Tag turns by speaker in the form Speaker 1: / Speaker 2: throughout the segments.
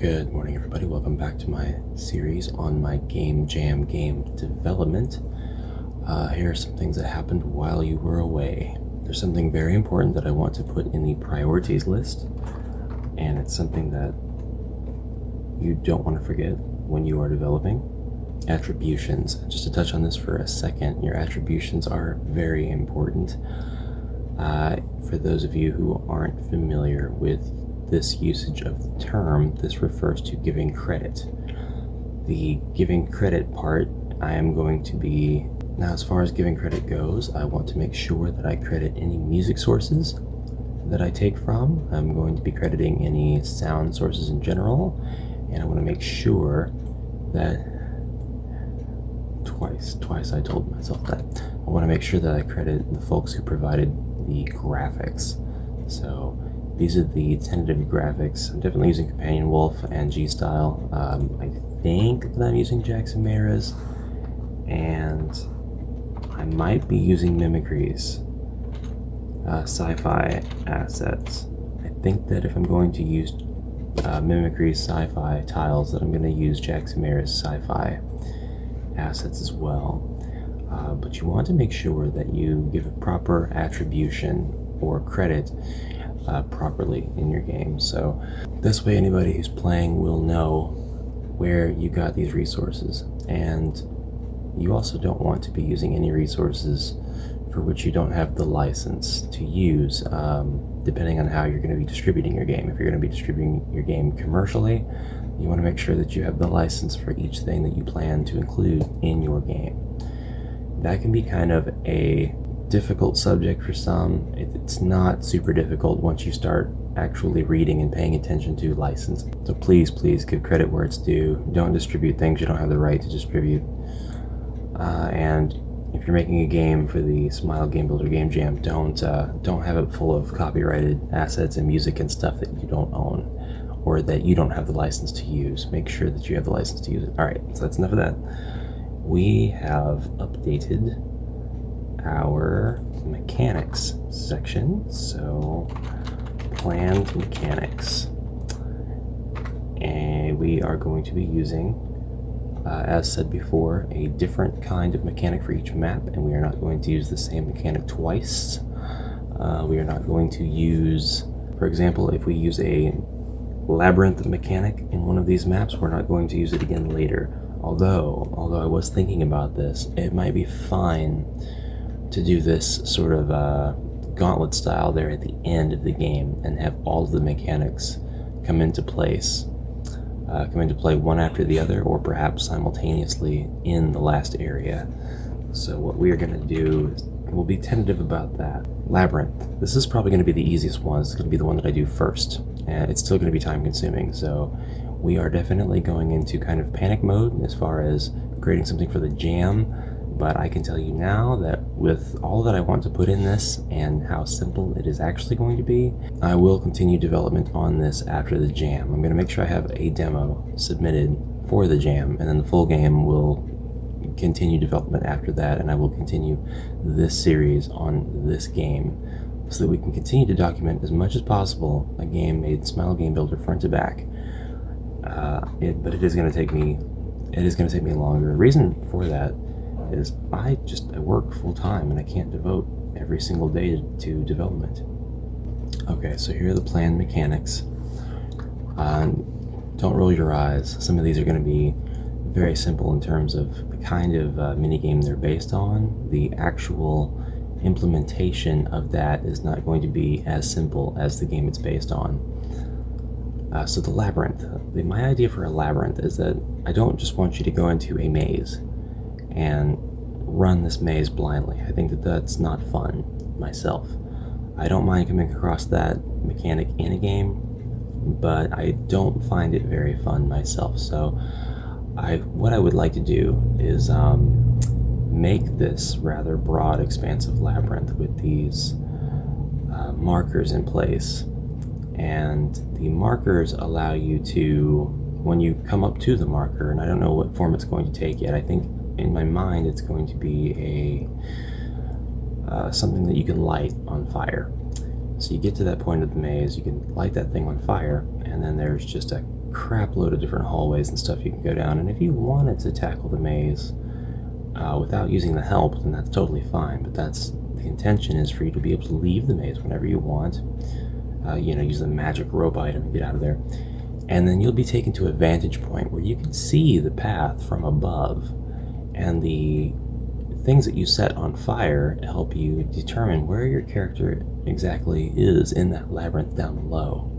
Speaker 1: Good morning, everybody. Welcome back to my series on my game jam game development. Here are some things that happened while you were away. There's something very important that I want to put in the priorities list, and it's something that you don't want to forget when you are developing. Attributions. Just to touch on this for a second, your attributions are very important. For those of you who aren't familiar with this usage of the term, this refers to giving credit. The giving credit part, I am going to be, now as far as giving credit goes, I want to make sure that I credit any music sources that I take from. I'm going to be crediting any sound sources in general, and I want to make sure that, twice I told myself that, I want to make sure that I credit the folks who provided the graphics. So these are the tentative graphics. I'm definitely using Companion Wolf and G-Style. I think that I'm using Jackson Maras, and I might be using Mimicry's sci-fi assets. I think that if I'm going to use Mimicry's sci-fi tiles, that I'm going to use Jackson Maras sci-fi assets as well. But you want to make sure that you give a proper attribution or credit properly in your game. So this way anybody who's playing will know where you got these resources, and you also don't want to be using any resources for which you don't have the license to use, depending on how you're going to be distributing your game. If you're going to be distributing your game commercially, you want to make sure that you have the license for each thing that you plan to include in your game. That can be kind of a difficult subject for some. It's not super difficult once you start actually reading and paying attention to license. So please give credit where it's due. Don't distribute things you don't have the right to distribute. And if you're making a game for the Smile Game Builder Game Jam, don't have it full of copyrighted assets and music and stuff that you don't own or that you don't have the license to use. Make sure that you have the license to use it. All right, so that's enough of that. We have updated our mechanics section. So planned mechanics, and we are going to be using, as said before, a different kind of mechanic for each map, and we are not going to use the same mechanic twice. We are not going to use, for example, if we use a labyrinth mechanic in one of these maps, we're not going to use it again later. Although I was thinking about this, it might be fine to do this sort of gauntlet style there at the end of the game and have all of the mechanics come into play one after the other, or perhaps simultaneously in the last area. So what we are going to do is we'll be tentative about that. Labyrinth. This is probably going to be the easiest one. It's going to be the one that I do first, and it's still going to be time consuming. So we are definitely going into kind of panic mode as far as creating something for the jam. But I can tell you now that with all that I want to put in this and how simple it is actually going to be, I will continue development on this after the jam. I'm going to make sure I have a demo submitted for the jam, and then the full game will continue development after that, and I will continue this series on this game so that we can continue to document as much as possible a game made Smile Game Builder front to back. But it is going to take me longer. The reason for that is I work full time and I can't devote every single day to development. Okay, so here are the planned mechanics. Don't roll your eyes. Some of these are going to be very simple in terms of the kind of minigame they're based on. The actual implementation of that is not going to be as simple as the game it's based on. So the labyrinth. My idea for a labyrinth is that I don't just want you to go into a maze and run this maze blindly. I think that that's not fun myself. I don't mind coming across that mechanic in a game, but I don't find it very fun myself. So what I would like to do is make this rather broad, expansive labyrinth with these markers in place. And the markers allow you to, when you come up to the marker, and I don't know what form it's going to take yet, I think in my mind it's going to be something that you can light on fire. So you get to that point of the maze, you can light that thing on fire, and then there's just a crap load of different hallways and stuff you can go down, and if you wanted to tackle the maze without using the help, then that's totally fine, but that's the intention, is for you to be able to leave the maze whenever you want. Use the magic rope item and get out of there. And then you'll be taken to a vantage point where you can see the path from above, and the things that you set on fire help you determine where your character exactly is in that labyrinth down below.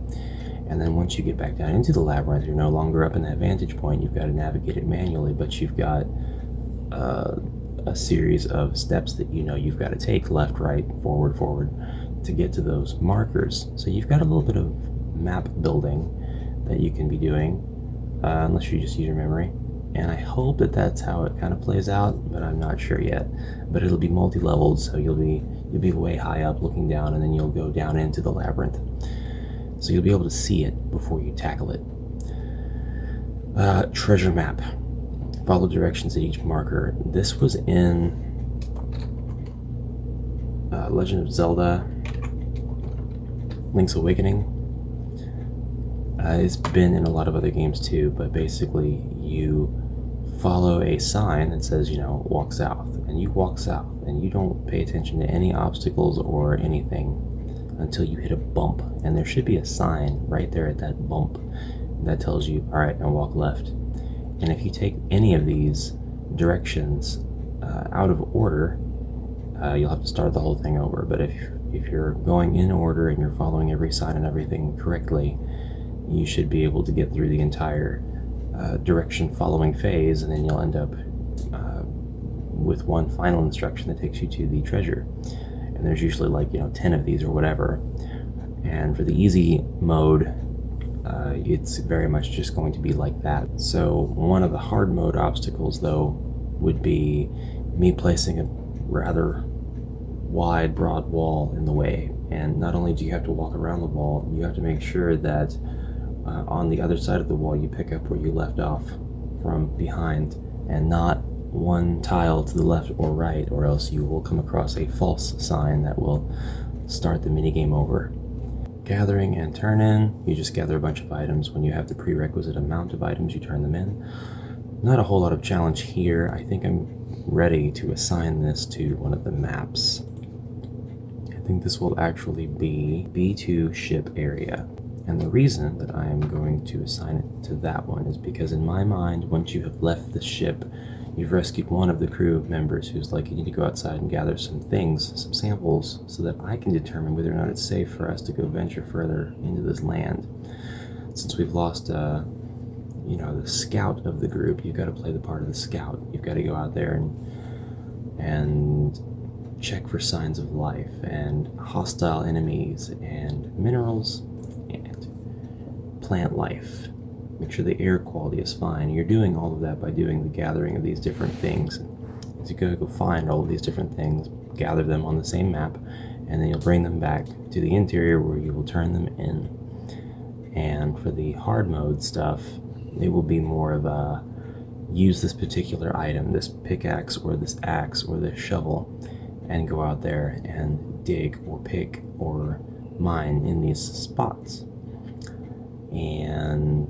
Speaker 1: And then once you get back down into the labyrinth, you're no longer up in that vantage point. You've got to navigate it manually, but you've got a series of steps that you've got to take, left, right, forward, to get to those markers. So you've got a little bit of map building that you can be doing, unless you just use your memory. And I hope that that's how it kind of plays out, but I'm not sure yet. But it'll be multi-leveled, so you'll be way high up looking down, and then you'll go down into the labyrinth. So you'll be able to see it before you tackle it. Treasure map. Follow directions at each marker. This was in Legend of Zelda Link's Awakening. It's been in a lot of other games too, but basically you follow a sign that says, walk south, and you walk south, and you don't pay attention to any obstacles or anything until you hit a bump, and there should be a sign right there at that bump that tells you, all right, now walk left. And if you take any of these directions out of order, you'll have to start the whole thing over. But if you're going in order and you're following every sign and everything correctly, you should be able to get through the entire direction following phase, and then you'll end up with one final instruction that takes you to the treasure. And there's usually 10 of these or whatever. And for the easy mode, it's very much just going to be like that. So one of the hard mode obstacles, though, would be me placing a rather wide, broad wall in the way. And not only do you have to walk around the wall, you have to make sure that on the other side of the wall you pick up where you left off from behind, and not one tile to the left or right, or else you will come across a false sign that will start the minigame over. Gathering and turn in. You just gather a bunch of items. When you have the prerequisite amount of items, you turn them in. Not a whole lot of challenge here. I think I'm ready to assign this to one of the maps. I think this will actually be B2 ship area. And the reason that I am going to assign it to that one is because in my mind, once you have left the ship, you've rescued one of the crew members who's like, you need to go outside and gather some things, some samples, so that I can determine whether or not it's safe for us to go venture further into this land. Since we've lost, the scout of the group, you've got to play the part of the scout. You've got to go out there and check for signs of life and hostile enemies and minerals and plant life. Make sure the air quality is fine. You're doing all of that by doing the gathering of these different things. So you gotta go find all of these different things, gather them on the same map, and then you'll bring them back to the interior where you will turn them in. And for the hard mode stuff, it will be more of a use this particular item, this pickaxe or this axe or this shovel, and go out there and dig or pick or mine in these spots. And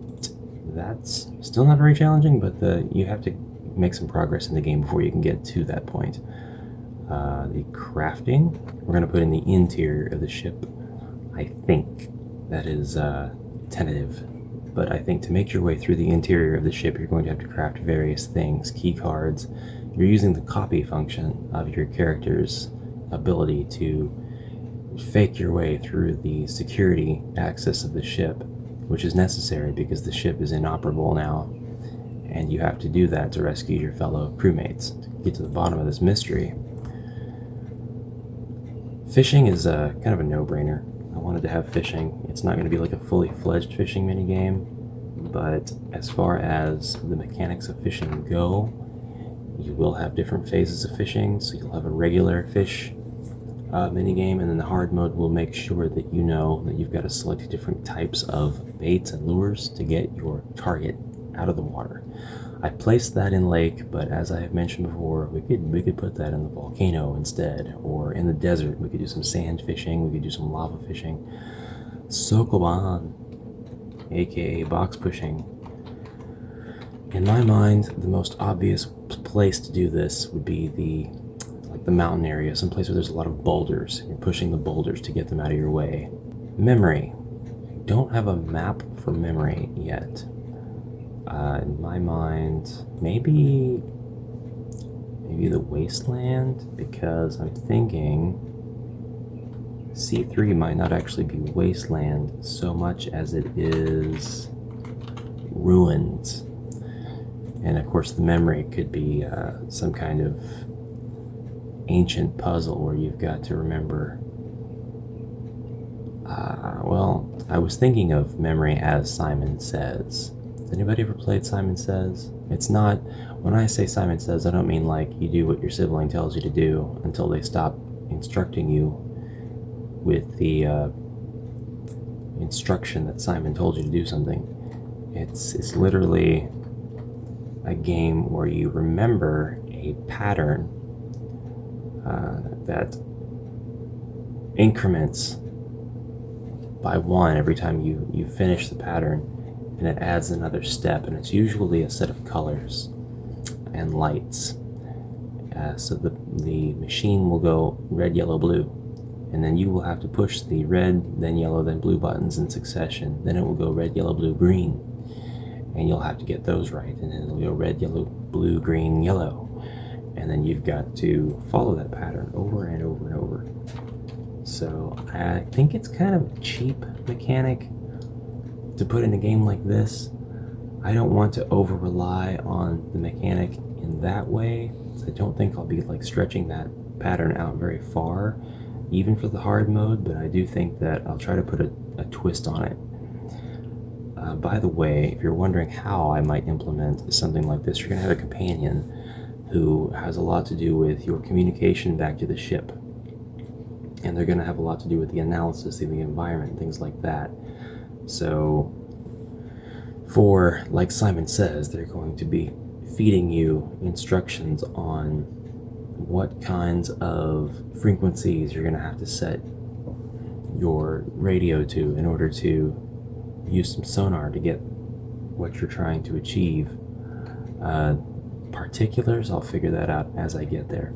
Speaker 1: that's still not very challenging, but you have to make some progress in the game before you can get to that point. The crafting, we're going to put in the interior of the ship. I think that is tentative, but I think to make your way through the interior of the ship, you're going to have to craft various things, key cards. You're using the copy function of your character's ability to fake your way through the security access of the ship, which is necessary because the ship is inoperable now, and you have to do that to rescue your fellow crewmates to get to the bottom of this mystery. Fishing is kind of a no-brainer. I wanted to have fishing. It's not going to be like a fully fledged fishing minigame, but as far as the mechanics of fishing go, you will have different phases of fishing. So you'll have a regular fish minigame, and then the hard mode will make sure that you know that you've got to select different types of baits and lures to get your target out of the water. I placed that in lake, but as I have mentioned before, we could put that in the volcano instead, or in the desert. We could do some sand fishing, we could do some lava fishing. Sokoban. aka box pushing. In my mind, the most obvious place to do this would be the mountain area, someplace where there's a lot of boulders. You're pushing the boulders to get them out of your way. Memory. I don't have a map for memory yet. In my mind, maybe the wasteland, because I'm thinking C3 might not actually be wasteland so much as it is ruins. And of course the memory could be some kind of ancient puzzle where you've got to remember. Well, I was thinking of memory as Simon Says. Has anybody ever played Simon Says? It's not, when I say Simon Says, I don't mean like you do what your sibling tells you to do until they stop instructing you with the instruction that Simon told you to do something. It's literally a game where you remember a pattern that increments by one every time you finish the pattern, and it adds another step, and it's usually a set of colors and lights. So the machine will go red, yellow, blue, and then you will have to push the red, then yellow, then blue buttons in succession. Then it will go red, yellow, blue, green, and you'll have to get those right, and then it'll go red, yellow, blue, green, yellow. And then you've got to follow that pattern over and over and over. So I think it's kind of a cheap mechanic to put in a game like this. I don't want to over rely on the mechanic in that way. So I don't think I'll be like stretching that pattern out very far, even for the hard mode, but I do think that I'll try to put a twist on it. By the way, if you're wondering how I might implement something like this, you're going to have a companion who has a lot to do with your communication back to the ship. And they're going to have a lot to do with the analysis of the environment, things like that. So, for, like Simon Says, they're going to be feeding you instructions on what kinds of frequencies you're going to have to set your radio to in order to use some sonar to get what you're trying to achieve. Particulars, I'll figure that out as I get there.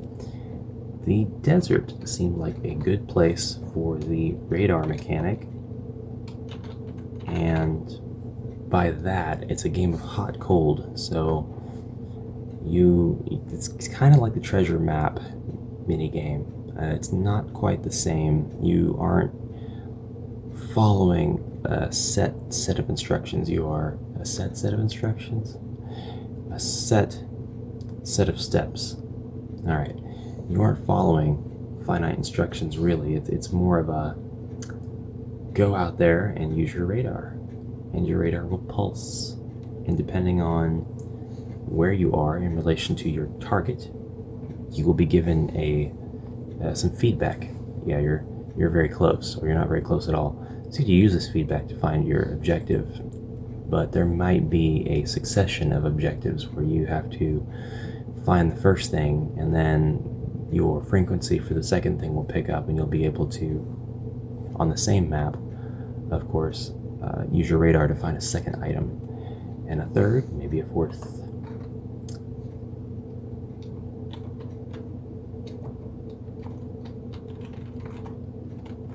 Speaker 1: The desert seemed like a good place for the radar mechanic, and by that it's a game of hot-cold, so it's kind of like the treasure map minigame. It's not quite the same. You aren't following a set of instructions. You are a set of instructions? A set of steps. Alright. You aren't following finite instructions, really. It's more of a go out there and use your radar. And your radar will pulse. And depending on where you are in relation to your target, you will be given some feedback. Yeah, you're very close, or you're not very close at all. So you use this feedback to find your objective, but there might be a succession of objectives where you have to find the first thing, and then your frequency for the second thing will pick up, and you'll be able to, on the same map, of course, use your radar to find a second item, and a third, maybe a fourth.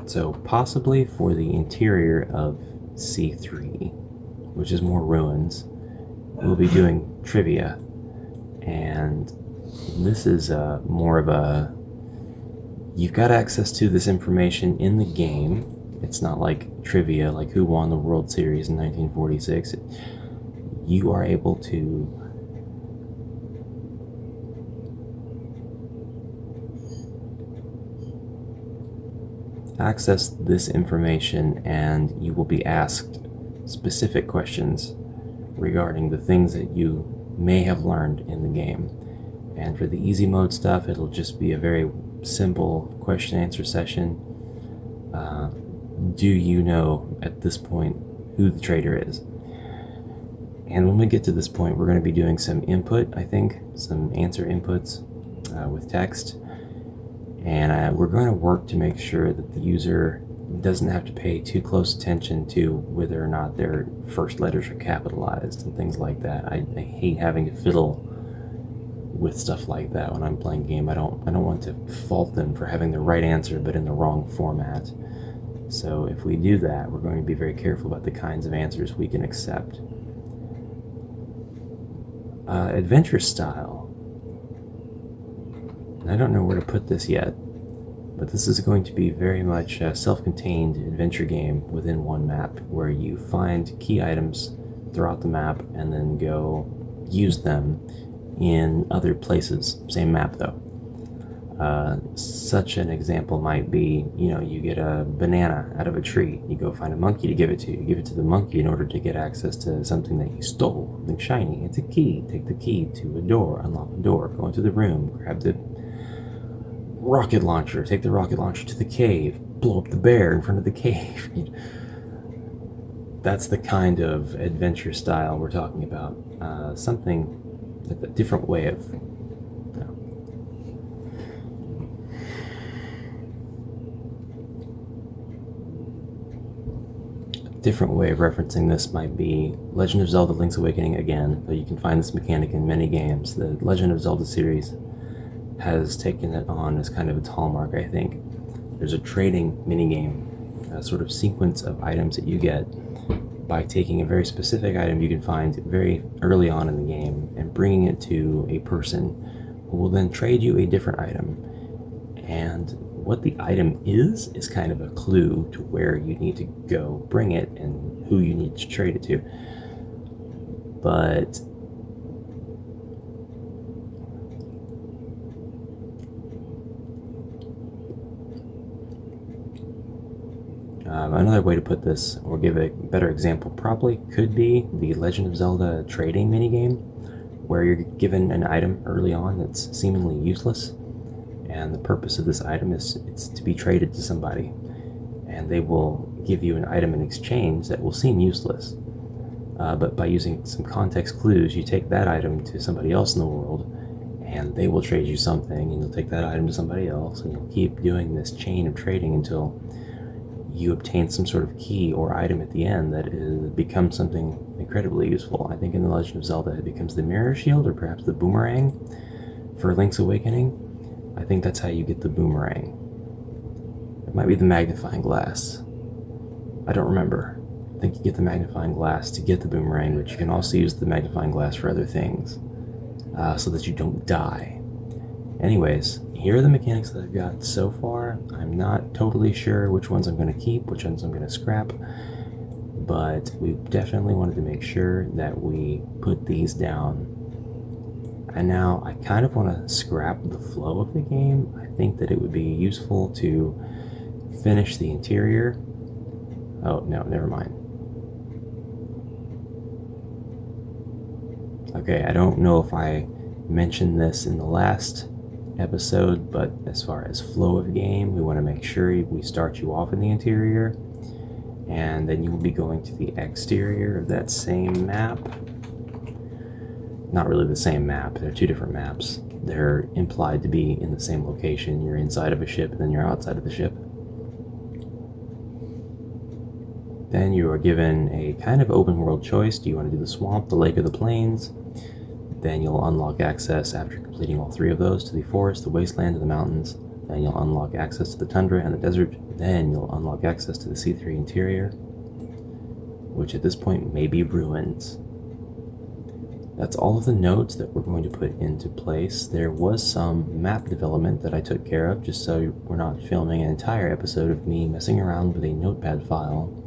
Speaker 1: So possibly for the interior of C3, which is more ruins, we'll be doing trivia. And this is more of a, you've got access to this information in the game. It's not like trivia, like who won the World Series in 1946. You are able to access this information, and you will be asked specific questions regarding the things that you may have learned in the game. And for the easy mode stuff, it'll just be a very simple question answer session. Do you know at this point who the traitor is? And when we get to this point, we're going to be doing some input, I think, some answer inputs with text. And we're going to work to make sure that the user doesn't have to pay too close attention to whether or not their first letters are capitalized and things like that. I hate having to fiddle with stuff like that when I'm playing a game. I don't want to fault them for having the right answer but in the wrong format. So if we do that, we're going to be very careful about the kinds of answers we can accept. Adventure style. I don't know where to put this yet, but this is going to be very much a self-contained adventure game within one map, where you find key items throughout the map and then go use them in other places. Same map though. Such an example might be, you get a banana out of a tree. You go find a monkey to give it to. You give it to the monkey in order to get access to something that you stole, something shiny. It's a key. Take the key to a door, unlock the door, go into the room, grab the rocket launcher, take the rocket launcher to the cave, blow up the bear in front of the cave. That's the kind of adventure style we're talking about. Something like a different way of referencing this might be Legend of Zelda Link's Awakening again, but you can find this mechanic in many games. The Legend of Zelda series has taken it on as kind of its hallmark, I think. There's a trading minigame, a sort of sequence of items that you get by taking a very specific item you can find very early on in the game and bringing it to a person who will then trade you a different item. And what the item is kind of a clue to where you need to go bring it and who you need to trade it to. But another way to put this, or give a better example probably, could be the Legend of Zelda trading minigame, where you're given an item early on that's seemingly useless, and the purpose of this item is it's to be traded to somebody, and they will give you an item in exchange that will seem useless. But by using some context clues, you take that item to somebody else in the world, and they will trade you something, and you'll take that item to somebody else, and you'll keep doing this chain of trading until you obtain some sort of key or item at the end that becomes something incredibly useful. I think in The Legend of Zelda it becomes the mirror shield, or perhaps the boomerang for Link's Awakening. I think that's how you get the boomerang. It might be the magnifying glass. I don't remember. I think you get the magnifying glass to get the boomerang, but you can also use the magnifying glass for other things, so that you don't die. Anyways, here are the mechanics that I've got so far. I'm not totally sure which ones I'm going to keep, which ones I'm going to scrap, but we definitely wanted to make sure that we put these down. And now I kind of want to scrap the flow of the game. I think that it would be useful to finish the interior. Oh, no, never mind. Okay, I don't know if I mentioned this in the last episode, but as far as flow of game, we want to make sure we start you off in the interior, and then you will be going to the exterior of that same map. Not really the same map, they're two different maps. They're implied to be in the same location. You're inside of a ship and then you're outside of the ship. Then you are given a kind of open world choice. Do you want to do the swamp, the lake, or the plains? Then you'll unlock access after completing all three of those to the forest, the wasteland, and the mountains. Then you'll unlock access to the tundra and the desert. Then you'll unlock access to the C3 interior, which at this point may be ruins. That's all of the nodes that we're going to put into place. There was some map development that I took care of, just so we're not filming an entire episode of me messing around with a notepad file.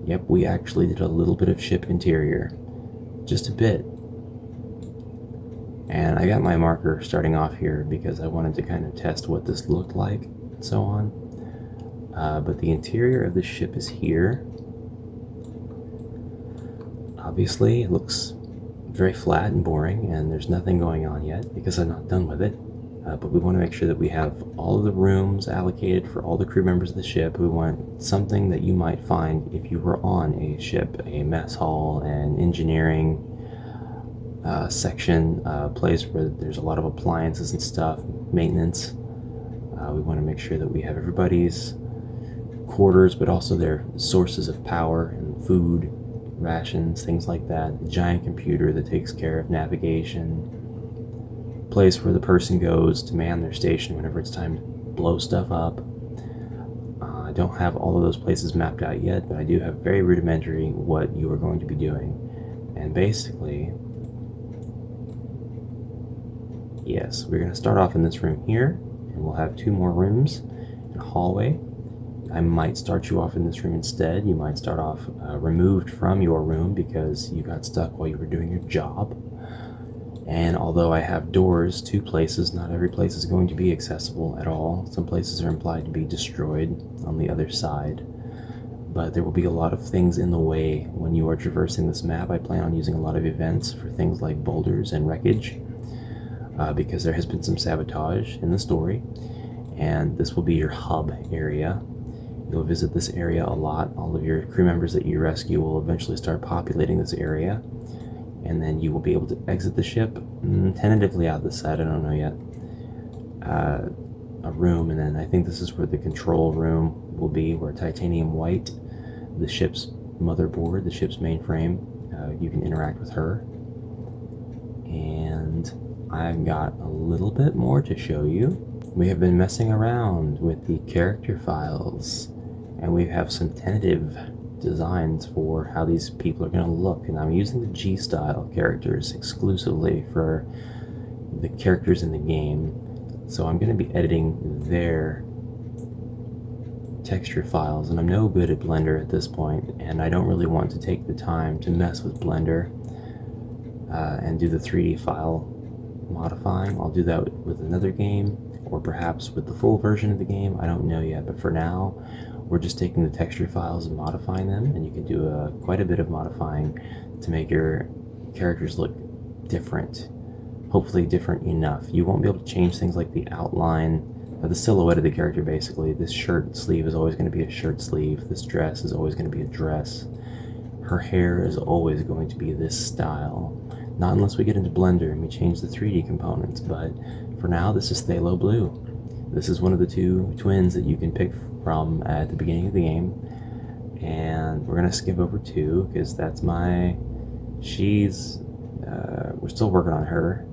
Speaker 1: Yep, we actually did a little bit of ship interior. Just a bit. And I got my marker starting off here because I wanted to kind of test what this looked like and so on. But the interior of the ship is here. Obviously, it looks very flat and boring, and there's nothing going on yet because I'm not done with it. But we want to make sure that we have all of the rooms allocated for all the crew members of the ship. We want something that you might find if you were on a ship, a mess hall, an engineering section, place where there's a lot of appliances and stuff, maintenance. We want to make sure that we have everybody's quarters, but also their sources of power and food, rations, things like that. A giant computer that takes care of navigation. Place where the person goes to man their station whenever it's time to blow stuff up. I don't have all of those places mapped out yet, but I do have very rudimentary what you are going to be doing. And basically, yes, we're going to start off in this room here, and we'll have 2 more rooms and a hallway. I might start you off in this room instead. You might start off removed from your room because you got stuck while you were doing your job. And although I have doors to places, not every place is going to be accessible at all. Some places are implied to be destroyed on the other side. But there will be a lot of things in the way when you are traversing this map. I plan on using a lot of events for things like boulders and wreckage, because there has been some sabotage in the story. And this will be your hub area. You'll visit this area a lot. All of your crew members that you rescue will eventually start populating this area. And then you will be able to exit the ship, tentatively out the side, I don't know yet, a room, and then I think this is where the control room will be, where titanium white, the ship's motherboard, the ship's mainframe, you can interact with her. And I've got a little bit more to show you. We have been messing around with the character files, and we have some tentative designs for how these people are going to look, and I'm using the G-style characters exclusively for the characters in the game. So I'm going to be editing their texture files, and I'm no good at Blender at this point, and I don't really want to take the time to mess with Blender and do the 3D file modifying. I'll do that with another game, or perhaps with the full version of the game. I don't know yet, but for now we're just taking the texture files and modifying them, and you can do quite a bit of modifying to make your characters look different, hopefully different enough. You won't be able to change things like the outline, the silhouette of the character basically. This shirt sleeve is always going to be a shirt sleeve, this dress is always going to be a dress, her hair is always going to be this style. Not unless we get into Blender and we change the 3D components, but for now this is Phthalo Blue. This is one of the 2 twins that you can pick from at the beginning of the game, and we're gonna skip over 2 because that's we're still working on her.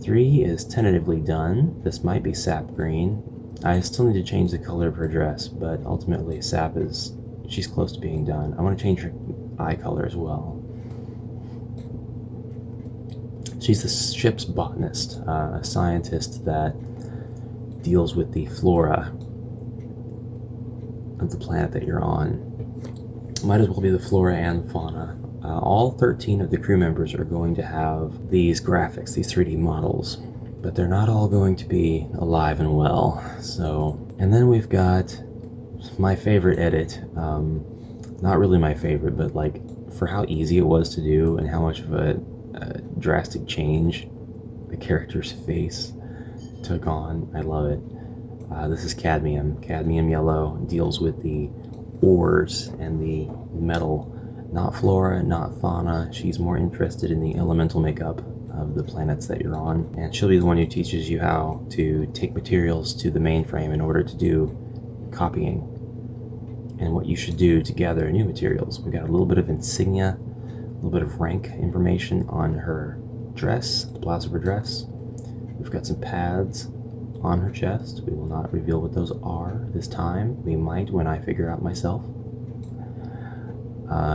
Speaker 1: 3 is tentatively done. This might be sap green. I still need to change the color of her dress, but ultimately she's close to being done. I want to change her eye color as well. She's the ship's botanist, a scientist that deals with the flora of the planet that you're on. Might as well be the flora and fauna. All 13 of the crew members are going to have these graphics, these 3D models, but they're not all going to be alive and well. So, and then we've got my favorite edit. Not really my favorite, but like for how easy it was to do and how much of a drastic change the character's face took on. I love it. This is cadmium. Cadmium yellow deals with the ores and the metal. Not flora, not fauna. She's more interested in the elemental makeup of the planets that you're on. And she'll be the one who teaches you how to take materials to the mainframe in order to do copying, and what you should do to gather new materials. We got a little bit of insignia, a little bit of rank information on her dress, the blouse of her dress. We've got some pads on her chest. We will not reveal what those are this time. We might when I figure out myself.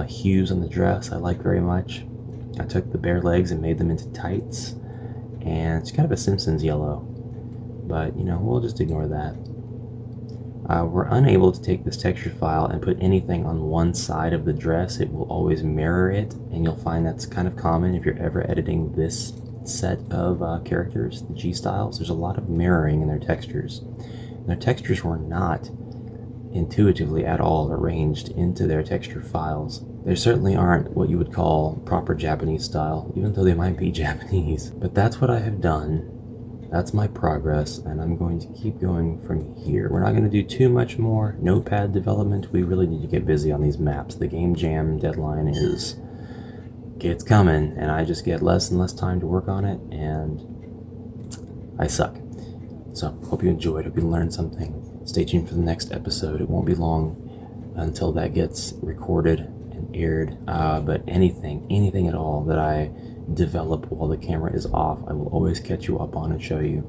Speaker 1: Hues on the dress I like very much. I took the bare legs and made them into tights, and it's kind of a Simpsons yellow, but you know, we'll just ignore that. We're unable to take this texture file and put anything on one side of the dress. It will always mirror it, and you'll find that's kind of common if you're ever editing this set of characters, the G styles. There's a lot of mirroring in their textures. And their textures were not intuitively at all arranged into their texture files. They certainly aren't what you would call proper Japanese style, even though they might be Japanese. But that's what I have done. That's my progress, and I'm going to keep going from here. We're not going to do too much more notepad development. We really need to get busy on these maps. The game jam deadline is it's coming, and I just get less and less time to work on it, and I suck. So hope you enjoyed, hope you learned something. Stay tuned for the next episode. It won't be long until that gets recorded and aired, but anything at all that I develop while the camera is off, I will always catch you up on and show you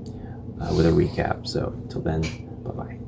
Speaker 1: with a recap. So till then, bye-bye.